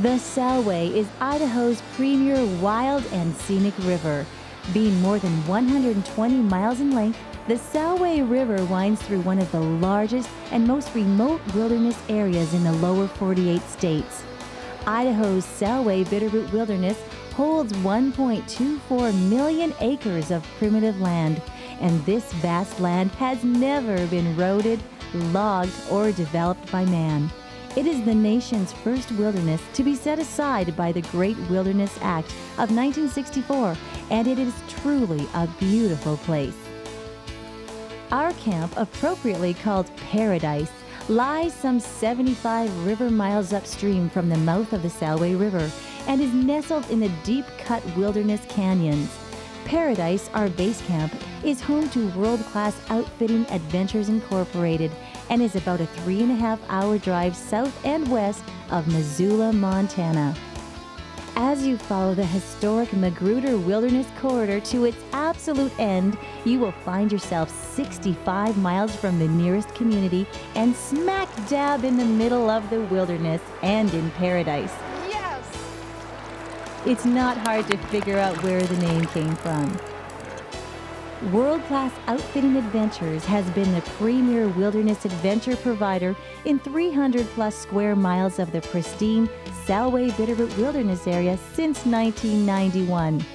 The Selway is Idaho's premier wild and scenic river. Being more than 120 miles in length, the Selway River winds through one of the largest and most remote wilderness areas in the lower 48 states. Idaho's Selway Bitterroot Wilderness holds 1.24 million acres of primitive land, and this vast land has never been roaded, logged, or developed by man. It is the nation's first wilderness to be set aside by the Great Wilderness Act of 1964, and it is truly a beautiful place. Our camp, appropriately called Paradise, lies some 75 river miles upstream from the mouth of the Selway River and is nestled in the deep-cut wilderness canyons. Paradise, our base camp, is home to world-class Outfitting Adventures Incorporated and is about a 3.5-hour drive south and west of Missoula, Montana. As you follow the historic Magruder Wilderness Corridor to its absolute end, you will find yourself 65 miles from the nearest community and smack dab in the middle of the wilderness and in Paradise. Yes! It's not hard to figure out where the name came from. World-class Outfitting Adventures has been the premier wilderness adventure provider in 300-plus square miles of the pristine Selway Bitterroot Wilderness Area since 1991.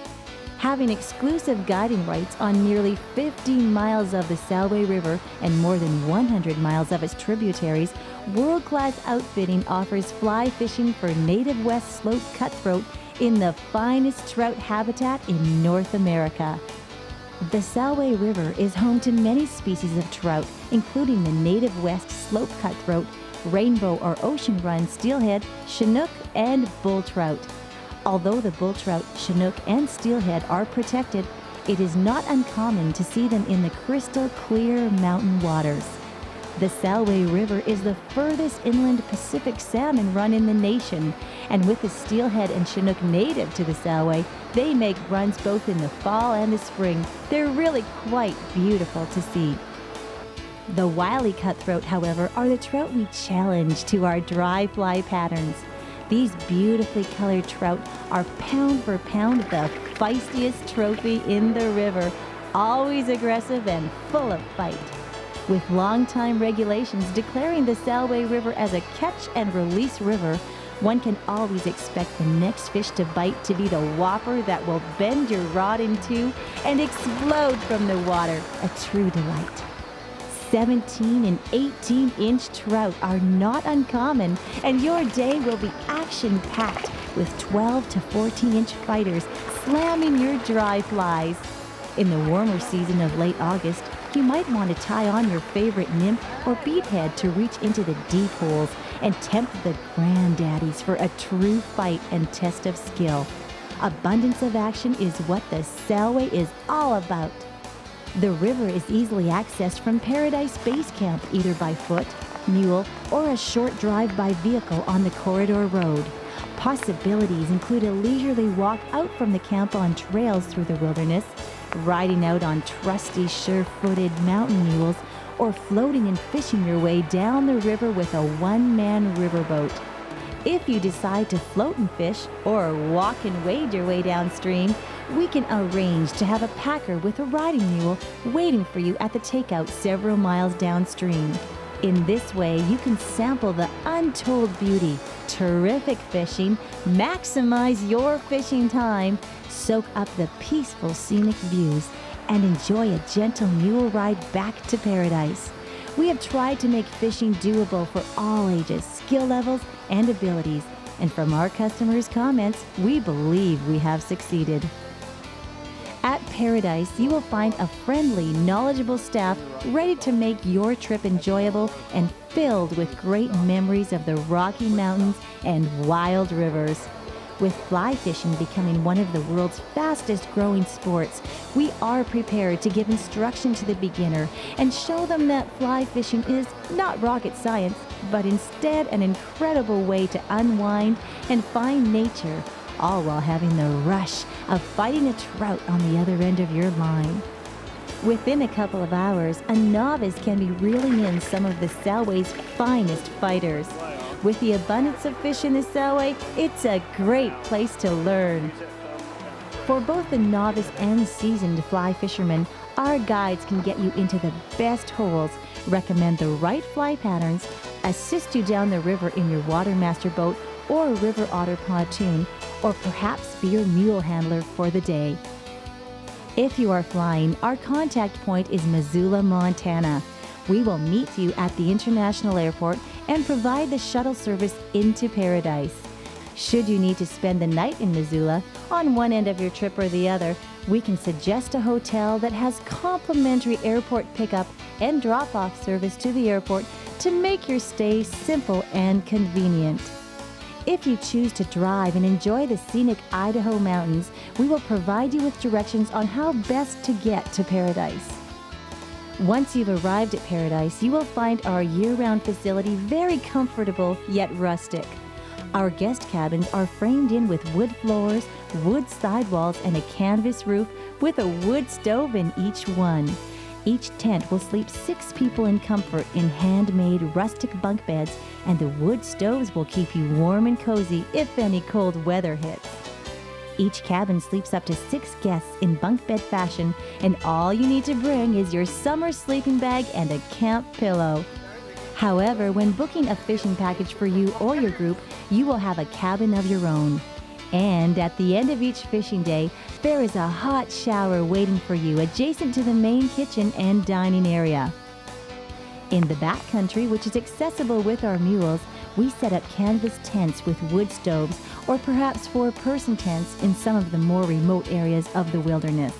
Having exclusive guiding rights on nearly 15 miles of the Selway River and more than 100 miles of its tributaries, World-Class Outfitting offers fly fishing for native West Slope cutthroat in the finest trout habitat in North America. The Selway River is home to many species of trout, including the native West Slope cutthroat, rainbow or ocean run steelhead, chinook, and bull trout. Although the bull trout, chinook, and steelhead are protected, it is not uncommon to see them in the crystal clear mountain waters. The Selway River is the furthest inland Pacific salmon run in the nation, and with the steelhead and chinook native to the Selway, they make runs both in the fall and the spring. They're really quite beautiful to see. The wily cutthroat, however, are the trout we challenge to our dry fly patterns. These beautifully colored trout are pound for pound the feistiest trophy in the river, always aggressive and full of fight. With long-time regulations declaring the Selway River as a catch and release river, one can always expect the next fish to bite to be the whopper that will bend your rod in two and explode from the water, a true delight. 17 and 18-inch trout are not uncommon, and your day will be action-packed with 12 to 14-inch fighters slamming your dry flies. In the warmer season of late August, you might want to tie on your favorite nymph or beadhead to reach into the deep holes and tempt the granddaddies for a true fight and test of skill. Abundance of action is what the Selway is all about. The river is easily accessed from Paradise Base Camp either by foot, mule, or a short drive by vehicle on the corridor road. Possibilities include a leisurely walk out from the camp on trails through the wilderness, riding out on trusty, sure-footed mountain mules, or floating and fishing your way down the river with a one-man riverboat. If you decide to float and fish, or walk and wade your way downstream, we can arrange to have a packer with a riding mule waiting for you at the takeout several miles downstream. In this way, you can sample the untold beauty, terrific fishing, maximize your fishing time, soak up the peaceful scenic views, and enjoy a gentle mule ride back to Paradise. We have tried to make fishing doable for all ages, skill levels, and abilities, and from our customers' comments, we believe we have succeeded. At Paradise, you will find a friendly, knowledgeable staff ready to make your trip enjoyable and filled with great memories of the Rocky Mountains and wild rivers. With fly fishing becoming one of the world's fastest growing sports, we are prepared to give instruction to the beginner and show them that fly fishing is not rocket science, but instead an incredible way to unwind and find nature, all while having the rush of fighting a trout on the other end of your line. Within a couple of hours, a novice can be reeling in some of the Selway's finest fighters. With the abundance of fish in the Selway, it's a great place to learn. For both the novice and seasoned fly fishermen, our guides can get you into the best holes, recommend the right fly patterns, assist you down the river in your Watermaster boat or river otter pontoon, or perhaps be your mule handler for the day. If you are flying, our contact point is Missoula, Montana. We will meet you at the International Airport and provide the shuttle service into Paradise. Should you need to spend the night in Missoula, on one end of your trip or the other, we can suggest a hotel that has complimentary airport pickup and drop-off service to the airport to make your stay simple and convenient. If you choose to drive and enjoy the scenic Idaho mountains, we will provide you with directions on how best to get to Paradise. Once you've arrived at Paradise, you will find our year-round facility very comfortable yet rustic. Our guest cabins are framed in with wood floors, wood sidewalls, and a canvas roof with a wood stove in each one. Each tent will sleep 6 people in comfort in handmade rustic bunk beds, and the wood stoves will keep you warm and cozy if any cold weather hits. Each cabin sleeps up to 6 guests in bunk bed fashion, and all you need to bring is your summer sleeping bag and a camp pillow. However, when booking a fishing package for you or your group, you will have a cabin of your own. And at the end of each fishing day, there is a hot shower waiting for you adjacent to the main kitchen and dining area. In the backcountry, which is accessible with our mules, we set up canvas tents with wood stoves or perhaps 4-person tents in some of the more remote areas of the wilderness.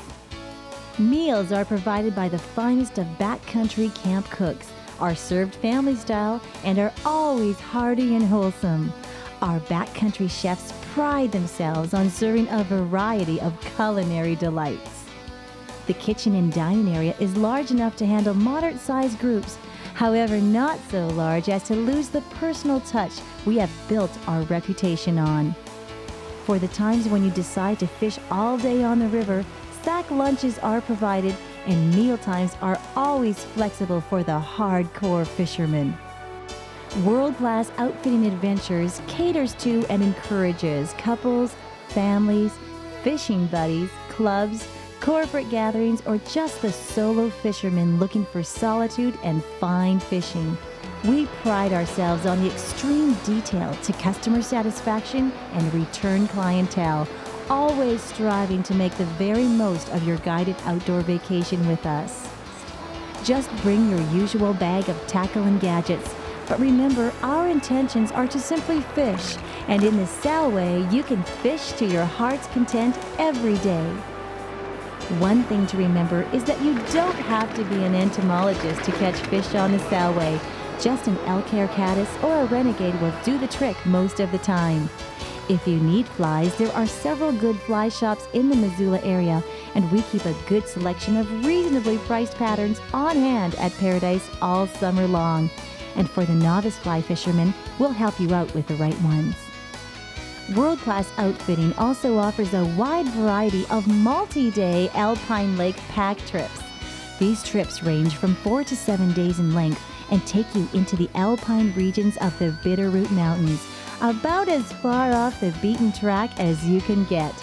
Meals are provided by the finest of backcountry camp cooks, are served family style, and are always hearty and wholesome. Our backcountry chefs pride themselves on serving a variety of culinary delights. The kitchen and dining area is large enough to handle moderate-sized groups, however not so large as to lose the personal touch we have built our reputation on. For the times when you decide to fish all day on the river, sack lunches are provided, and meal times are always flexible for the hardcore fishermen. World-class Outfitting Adventures caters to and encourages couples, families, fishing buddies, clubs, corporate gatherings, or just the solo fisherman looking for solitude and fine fishing. We pride ourselves on the extreme detail to customer satisfaction and return clientele, always striving to make the very most of your guided outdoor vacation with us. Just bring your usual bag of tackle and gadgets, but remember, our intentions are to simply fish, and in the Selway, you can fish to your heart's content every day. One thing to remember is that you don't have to be an entomologist to catch fish on the Selway. Just an elk-hair caddis or a renegade will do the trick most of the time. If you need flies, there are several good fly shops in the Missoula area, and we keep a good selection of reasonably priced patterns on hand at Paradise all summer long. And for the novice fly fishermen, we'll help you out with the right ones. World-class Outfitting also offers a wide variety of multi-day Alpine Lake pack trips. These trips range from 4 to 7 days in length and take you into the alpine regions of the Bitterroot Mountains, about as far off the beaten track as you can get.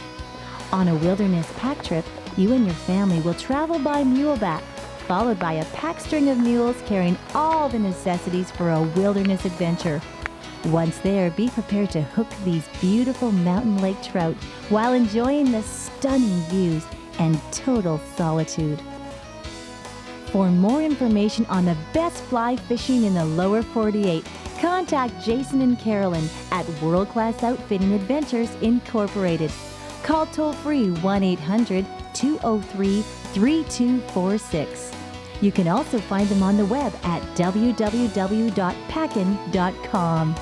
On a wilderness pack trip, you and your family will travel by muleback, followed by a pack string of mules carrying all the necessities for a wilderness adventure. Once there, be prepared to hook these beautiful mountain lake trout while enjoying the stunning views and total solitude. For more information on the best fly fishing in the lower 48, contact Jason and Carolyn at World Class Outfitting Adventures Incorporated. Call toll-free 1-800-203-3246. You can also find them on the web at www.packin.com.